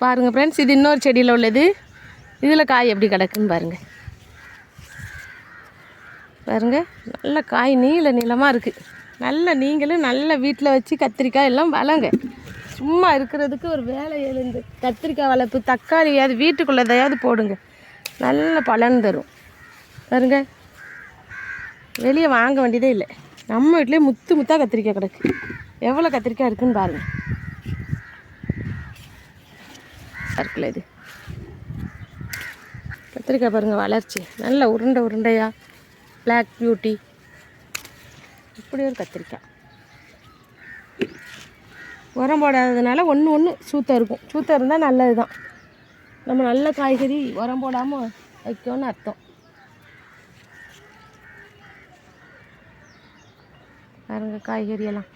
பாருங்கள் ஃப்ரெண்ட்ஸ், இது இன்னொரு செடியில் உள்ளது. இதில் காய் எப்படி கிடக்குன்னு பாருங்கள். பாருங்கள், நல்ல காய் நீள நீளமாக இருக்குது. நல்ல நீங்களும் நல்ல வீட்டில் வச்சு கத்திரிக்காய் எல்லாம் வளங்க. சும்மா இருக்கிறதுக்கு ஒரு வேலை எழுந்து கத்திரிக்காய் வளர்ப்பு, தக்காளியாவது வீட்டுக்குள்ளதையாவது போடுங்க, நல்ல பலன் தரும். பாருங்க, வெளியே வாங்க வேண்டியதே இல்லை. நம்ம வீட்டிலே முத்து முத்தாக கத்திரிக்காய் கிடக்கு. எவ்வளோ கத்திரிக்காய் இருக்குதுன்னு பாருங்கள். இருக்குல்ல இது கத்திரிக்காய் பாருங்கள், வளர்ச்சி நல்ல உருண்டை உருண்டையாக. பிளாக் பியூட்டி இப்படி ஒரு கத்திரிக்காய். உரம் போடாததுனால ஒன்று சூத்தம் இருக்கும். சூத்தம் இருந்தால் நல்லது தான். நம்ம நல்ல காய்கறி உரம் போடாமல் வைக்கணும்னு அர்த்தம். பாருங்க காய்கறியெல்லாம்